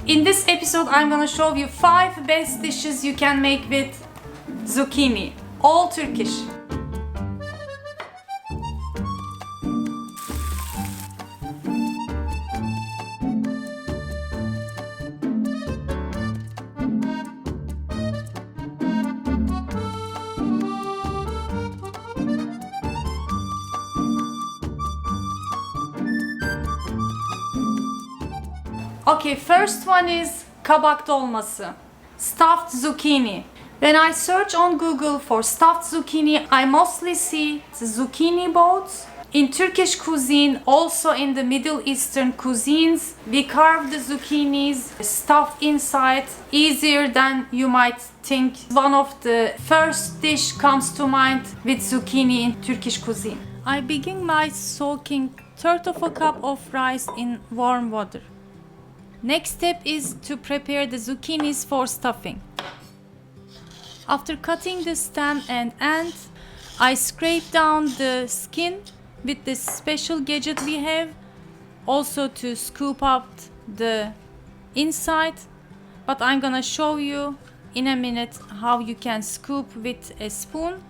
In this episode, I'm gonna show you 5 best dishes you can make with zucchini, all Turkish. Okay, first one is Kabak Dolması, stuffed zucchini. When I search on Google for stuffed zucchini, I mostly see the zucchini boats. In Turkish cuisine, also in the Middle Eastern cuisines, we carve the zucchinis stuffed inside, easier than you might think. One of the first dish comes to mind with zucchini in Turkish cuisine. I begin by soaking 1/3 of a cup of rice in warm water. Next step is to prepare the zucchinis for stuffing. After cutting the stem and end, I scrape down the skin with this special gadget we have, also to scoop out the inside, but I'm gonna show you in a minute how you can scoop with a spoon,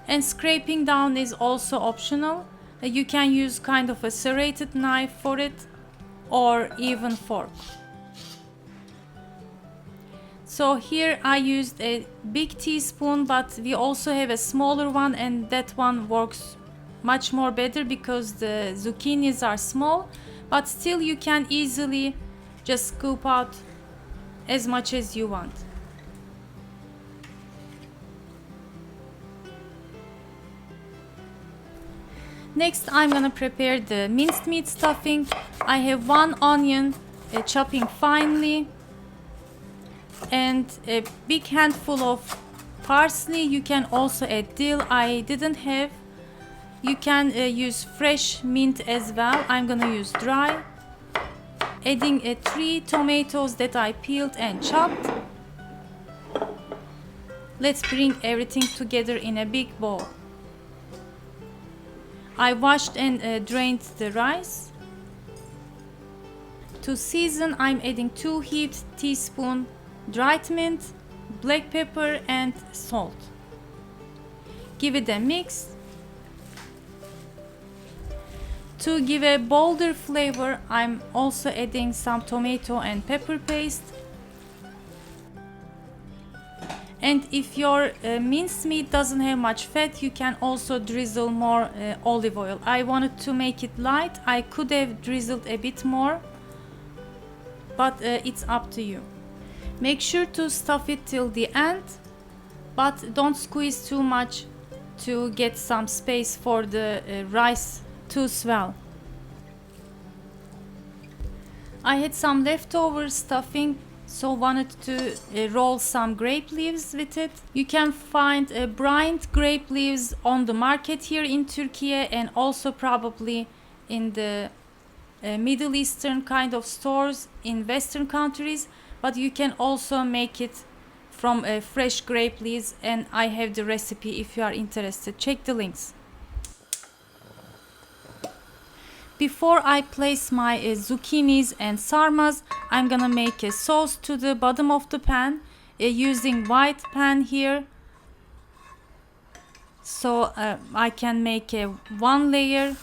and scraping down is also optional. You can use kind of a serrated knife for it or even fork. So here I used a big teaspoon, but we also have a smaller one, and that one works much more better because the zucchinis are small, but still you can easily just scoop out as much as you want. Next, I'm gonna prepare the minced meat stuffing. I have 1 onion, chopping finely, and a big handful of parsley. You can also add dill. I didn't have. You can use fresh mint as well. I'm gonna use dry. Adding 3 tomatoes that I peeled and chopped. Let's bring everything together in a big bowl. I washed and drained the rice. To season, I'm adding 2 heaped teaspoons dried mint, black pepper and salt. Give it a mix. To give a bolder flavor, I'm also adding some tomato and pepper paste. And if your minced meat doesn't have much fat, you can also drizzle more olive oil. I wanted to make it light. I could have drizzled a bit more, but it's up to you. Make sure to stuff it till the end, but don't squeeze too much to get some space for the rice to swell. I had some leftover stuffing, so wanted to roll some grape leaves with it. You can find brined grape leaves on the market here in Turkey, and also probably in the Middle Eastern kind of stores in Western countries. But you can also make it from fresh grape leaves, and I have the recipe if you are interested. Check the links. Before I place my zucchinis and sarmas, I'm gonna make a sauce to the bottom of the pan using white pan here. So I can make 1 layer,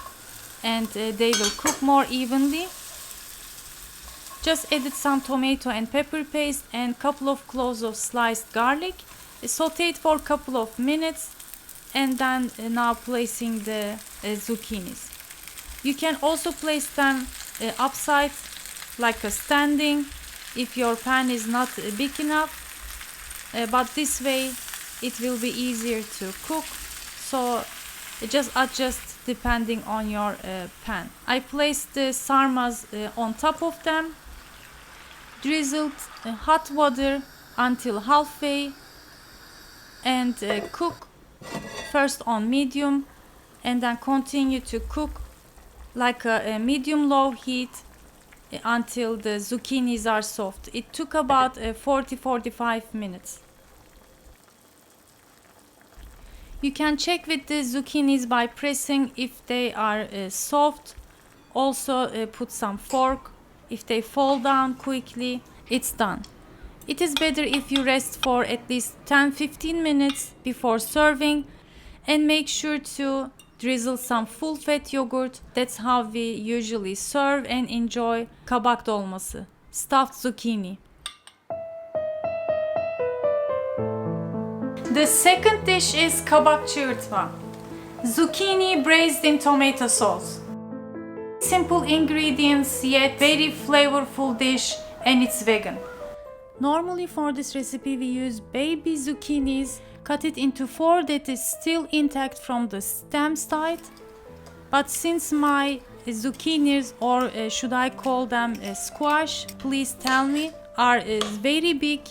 and they will cook more evenly. Just added some tomato and pepper paste and couple of cloves of sliced garlic. Saute it for a couple of minutes, and then now placing the zucchinis. You can also place them upside, like a standing, if your pan is not big enough. But this way it will be easier to cook. So just adjust depending on your pan. I placed the sarmas on top of them. Drizzled hot water until halfway, and cook first on medium, and then continue to cook like a medium-low heat until the zucchinis are soft. It took about 40-45 minutes. You can check with the zucchinis by pressing if they are soft. Also put some fork. If they fall down quickly, it's done. It is better if you rest for at least 10-15 minutes before serving, and make sure to drizzle some full fat yogurt. That's how we usually serve and enjoy kabak dolması, stuffed zucchini. The second dish is kabak çığırtma, zucchini braised in tomato sauce. Simple ingredients yet very flavorful dish, and it's vegan. Normally for this recipe we use baby zucchinis, cut it into 4 that is still intact from the stem side. But since my zucchinis, or should I call them squash, please tell me, are very big,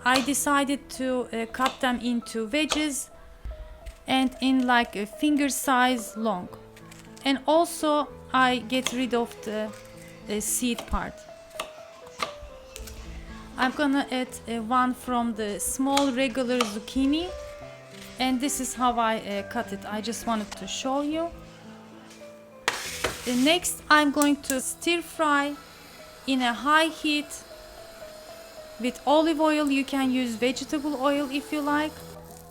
I decided to cut them into wedges and in like a finger size long. And also I get rid of the seed part. I'm gonna add one from the small regular zucchini, and this is how I cut it. I just wanted to show you. Next I'm going to stir fry in a high heat with olive oil. You can use vegetable oil if you like,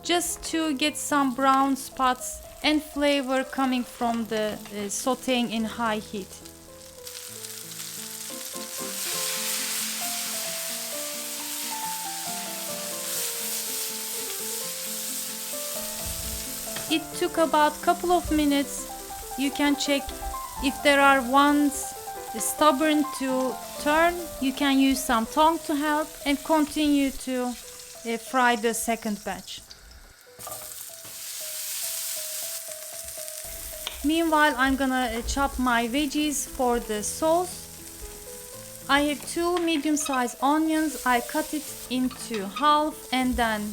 just to get some brown spots and flavor coming from the sauteing in high heat. It took about a couple of minutes. You can check if there are ones stubborn to turn. You can use some tongue to help, and continue to fry the second batch. Meanwhile, I'm gonna chop my veggies for the sauce. I have 2 medium-sized onions. I cut it into half and then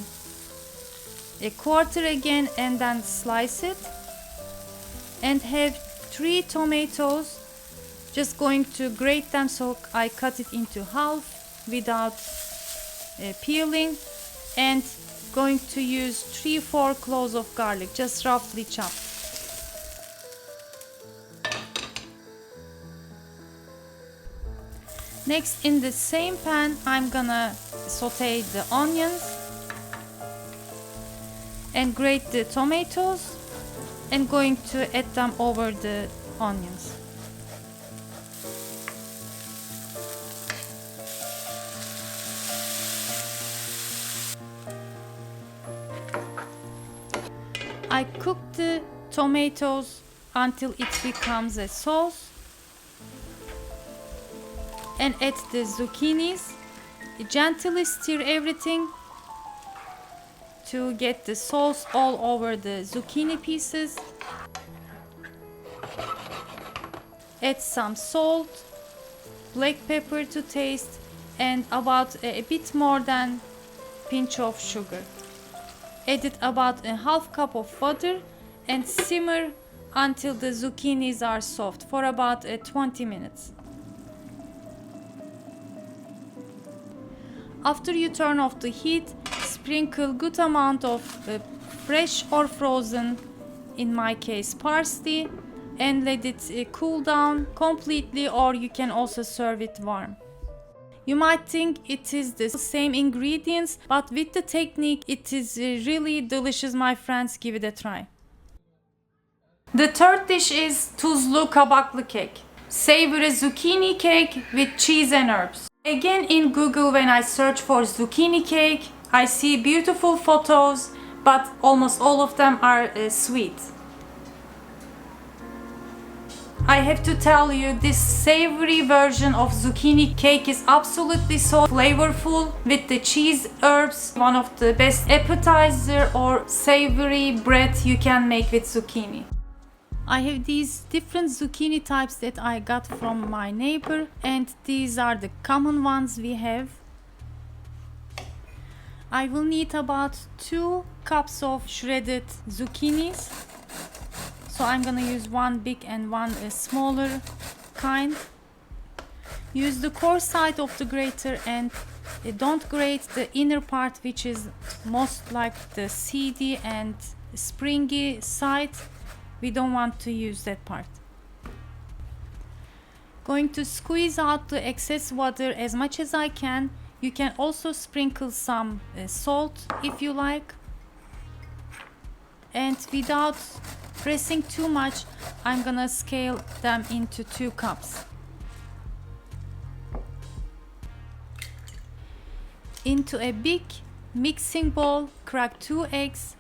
a quarter again, and then slice it. And have 3 tomatoes. Just going to grate them, so I cut it into half without peeling. And going to use 3-4 cloves of garlic, just roughly chopped. Next, in the same pan, I'm gonna saute the onions and grate the tomatoes, and going to add them over the onions. I cook the tomatoes until it becomes a sauce, and add the zucchinis. Gently stir everything to get the sauce all over the zucchini pieces. Add some salt, black pepper to taste, and about a bit more than pinch of sugar. Add about a half cup of water and simmer until the zucchinis are soft for about 20 minutes. After you turn off the heat, sprinkle good amount of fresh or frozen, in my case parsley, and let it cool down completely, or you can also serve it warm. You might think it is the same ingredients, but with the technique it is really delicious, my friends. Give it a try. The third dish is tuzlu kabaklı cake, savory zucchini cake with cheese and herbs. Again, in Google, when I search for zucchini cake, I see beautiful photos, but almost all of them are sweet. I have to tell you, this savory version of zucchini cake is absolutely so flavorful with the cheese herbs. One of the best appetizer or savory bread you can make with zucchini. I have these different zucchini types that I got from my neighbor, and these are the common ones we have. I will need about 2 cups of shredded zucchinis. So I'm gonna use one big and one smaller kind. Use the coarse side of the grater, and don't grate the inner part, which is most like the seedy and springy side. We don't want to use that part. Going to squeeze out the excess water as much as I can. You can also sprinkle some salt if you like. And without pressing too much, I'm gonna scale them into 2 cups. Into a big mixing bowl, crack 2 eggs.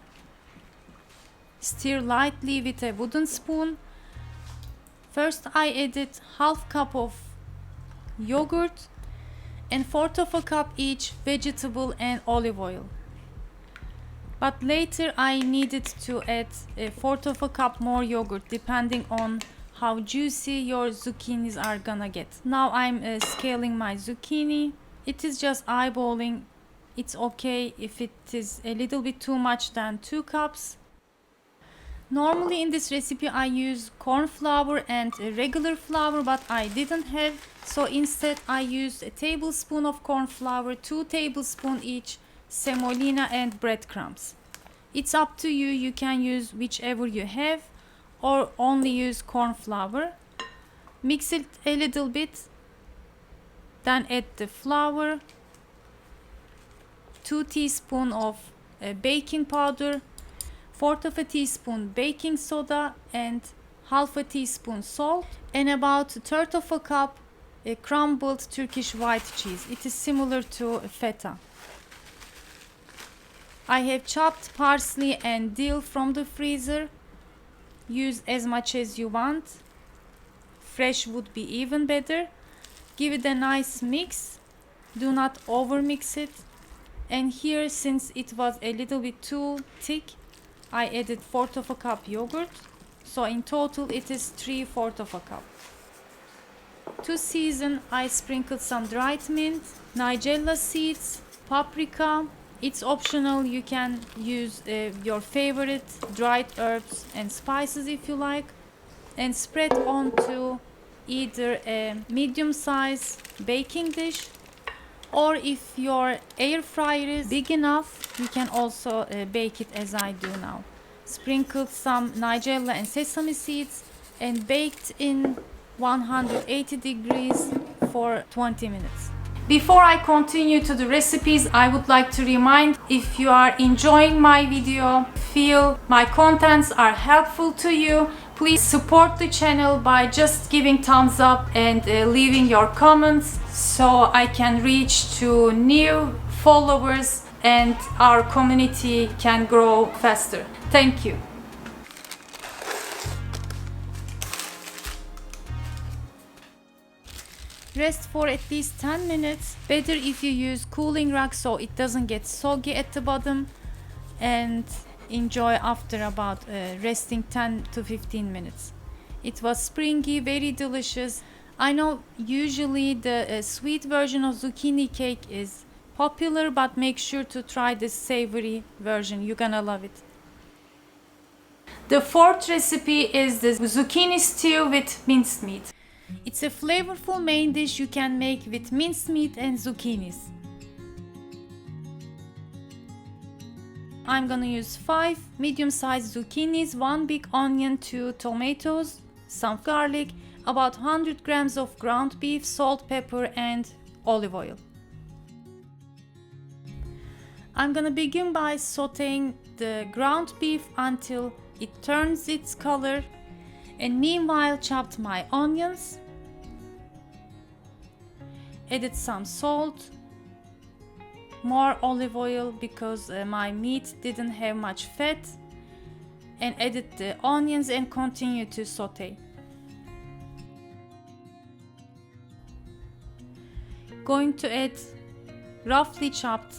Stir lightly with a wooden spoon. First I added half cup of yogurt and 1/4 of a cup each vegetable and olive oil. But later I needed to add a 1/4 of a cup more yogurt depending on how juicy your zucchinis are gonna get. Now I'm scaling my zucchini. It is just eyeballing. It's okay if it is a little bit too much than 2 cups. Normally in this recipe I use corn flour and regular flour, but I didn't have, so instead I used a tablespoon of corn flour, 2 tablespoons each, semolina and breadcrumbs. It's up to you, you can use whichever you have or only use corn flour. Mix it a little bit, then add the flour, 2 teaspoons of baking powder, 1/4 of a teaspoon baking soda and 1/2 a teaspoon salt, and about 1/3 of a cup crumbled Turkish white cheese. It is similar to feta. I have chopped parsley and dill from the freezer. Use as much as you want. Fresh would be even better. Give it a nice mix. Do not over mix it. And here, since it was a little bit too thick, I added 1/4 of a cup yogurt. So in total it is 3/4 of a cup. To season, I sprinkled some dried mint, nigella seeds, paprika. It's optional, you can use your favorite dried herbs and spices if you like, and spread onto either a medium-sized baking dish, or if your air fryer is big enough, you can also bake it as I do now. Sprinkled some nigella and sesame seeds and baked in 180 degrees for 20 minutes. Before I continue to the recipes, I would like to remind, if you are enjoying my video, feel my contents are helpful to you, please support the channel by just giving thumbs up and leaving your comments so I can reach to new followers and our community can grow faster. Thank you. Rest for at least 10 minutes. Better if you use cooling rack so it doesn't get soggy at the bottom, and enjoy after about resting 10 to 15 minutes. It was springy, very delicious. I know usually the sweet version of zucchini cake is popular, but make sure to try this savory version. You're gonna love it. The 4th recipe is the zucchini stew with minced meat. It's a flavorful main dish you can make with minced meat and zucchinis. I'm gonna use 5 medium-sized zucchinis, 1 big onion, 2 tomatoes, some garlic, about 100 grams of ground beef, salt, pepper and olive oil. I'm gonna begin by sauteing the ground beef until it turns its color, and meanwhile chopped my onions, added some salt, more olive oil because my meat didn't have much fat, and added the onions and continue to saute. Going to add roughly chopped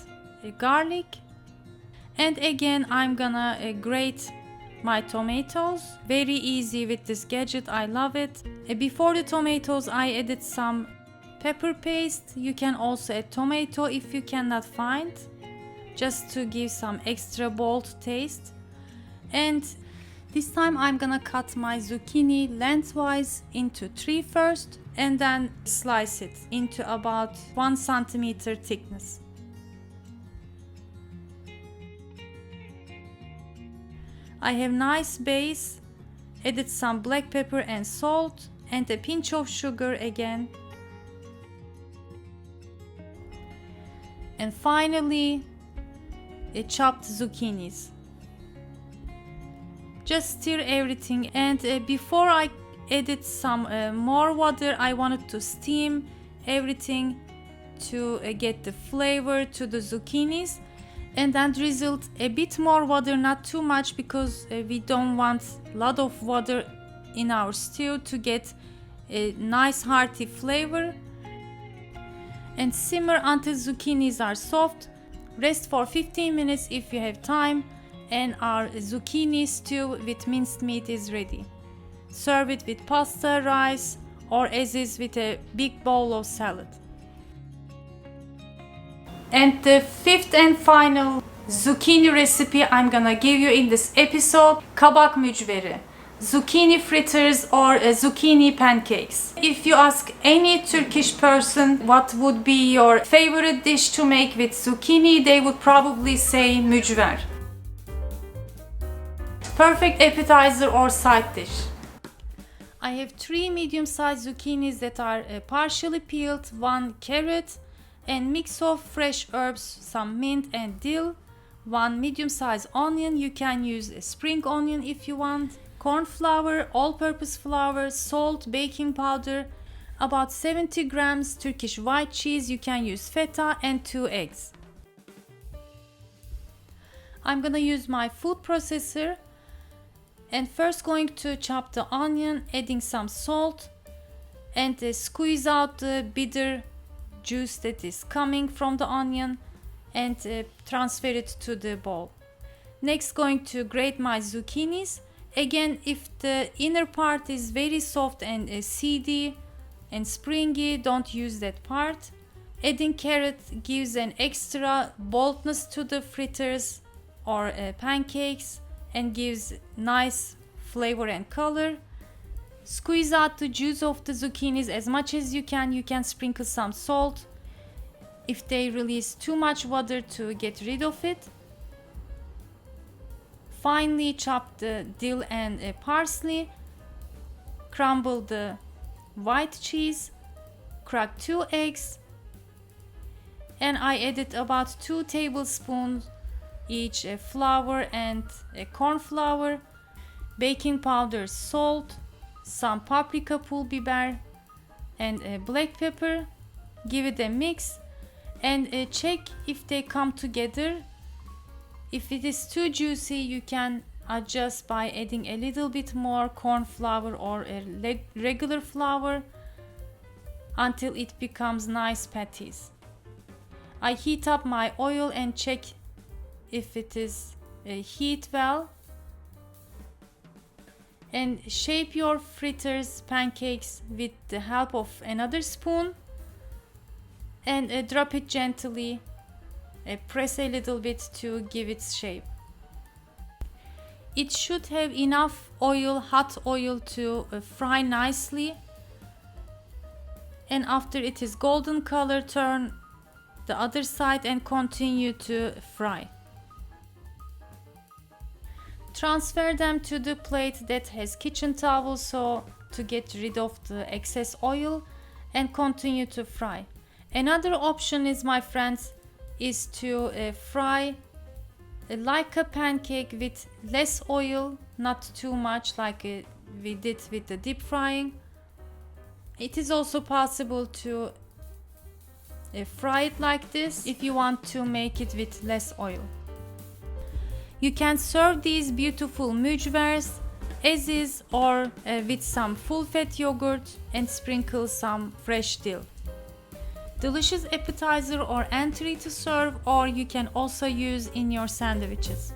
garlic, and again I'm gonna grate my tomatoes. Very easy with this gadget, I love it. Before the tomatoes I added some pepper paste. You can also add tomato if you cannot find, just to give some extra bold taste. And this time I'm gonna cut my zucchini lengthwise into 3 first, and then slice it into about 1 centimeter thickness. I have nice base, added some black pepper and salt, and a pinch of sugar again. And finally, chopped zucchinis. Just stir everything, and before I added some more water, I wanted to steam everything to get the flavor to the zucchinis, and then drizzled a bit more water, not too much, because we don't want a lot of water in our stew to get a nice hearty flavor. And simmer until zucchinis are soft. Rest for 15 minutes if you have time, and our zucchini stew with minced meat is ready. Serve it with pasta, rice, or as is with a big bowl of salad. And the fifth and final zucchini recipe I'm gonna give you in this episode: kabak mücveri, zucchini fritters or zucchini pancakes. If you ask any Turkish person what would be your favorite dish to make with zucchini, they would probably say mücver. Perfect appetizer or side dish. I have 3 medium-sized zucchinis that are partially peeled, 1 carrot, and mix of fresh herbs, some mint and dill, 1 medium-sized onion, you can use a spring onion if you want, corn flour, all-purpose flour, salt, baking powder, about 70 grams Turkish white cheese, you can use feta, and 2 eggs. I'm gonna use my food processor, and first going to chop the onion, adding some salt, and squeeze out the bitter juice that is coming from the onion, and transfer it to the bowl. Next, going to grate my zucchinis. Again, if the inner part is very soft and seedy and springy, don't use that part. Adding carrot gives an extra boldness to the fritters or pancakes and gives nice flavor and color. Squeeze out the juice of the zucchinis as much as you can. You can sprinkle some salt if they release too much water to get rid of it. Finely chop the dill and parsley. Crumble the white cheese. Crack 2 eggs. And I added about 2 tablespoons each flour and corn flour, baking powder, salt, some paprika, pul biber, and black pepper. Give it a mix and check if they come together. If it is too juicy, you can adjust by adding a little bit more corn flour or a regular flour until it becomes nice patties. I heat up my oil and check if it is heat well, and shape your fritters pancakes with the help of another spoon, and drop it gently, press a little bit to give it shape. It should have enough oil, hot oil, to fry nicely, and after it is golden color, turn the other side and continue to fry. Transfer them to the plate that has kitchen towel so to get rid of the excess oil, and continue to fry. Another option is, my friends, is to fry like a pancake with less oil, not too much like we did with the deep frying. It is also possible to fry it like this if you want to make it with less oil. You can serve these beautiful mücvers as is or with some full-fat yogurt and sprinkle some fresh dill. Delicious appetizer or entree to serve, or you can also use in your sandwiches.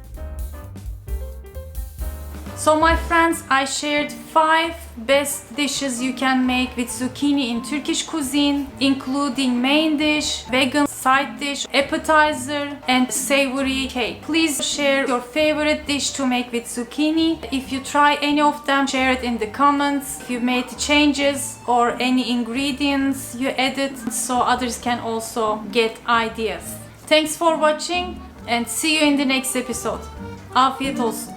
So my friends, I shared 5 best dishes you can make with zucchini in Turkish cuisine, including main dish, vegan side dish, appetizer, and savory cake. Please share your favorite dish to make with zucchini. If you try any of them, share it in the comments. If you made changes or any ingredients you added, so others can also get ideas. Thanks for watching and see you in the next episode. Afiyet olsun.